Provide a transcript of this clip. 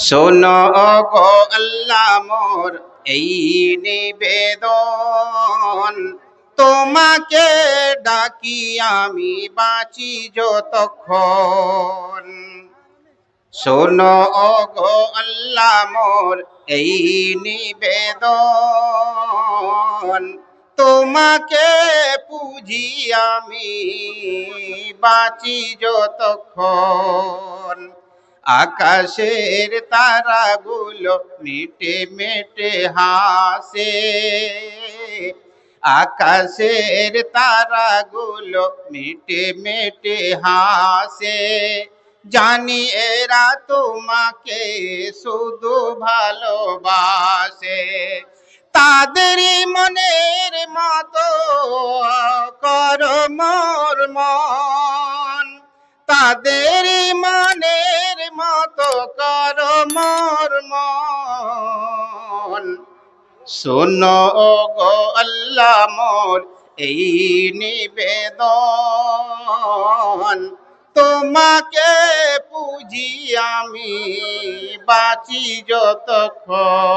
শোনো গো আল্লাহ মোর এই নিবেদন, তোমাকে ডাকি আমি বাঁচি যতক্ষণ। শোনো গো আল্লাহ মোর এই নিবেদন, তোমাকে পুজি আমি বাঁচি যতক্ষণ। আকাশের তারাগুলো মেটে মেটে হাসে, আকাশের তারাগুলো মেটে মেটে হাসে, জানি এরা তোমাকে শুধু ভালোবাসে। তাদেরই মনের মতো করো মোর মন, তাদেরই মনের মতো করো মোর মন। শোনো গো আল্লাহ মোর এই নিবেদন, তোমাকে পুজি আমি বাঁচি যতক্ষণ।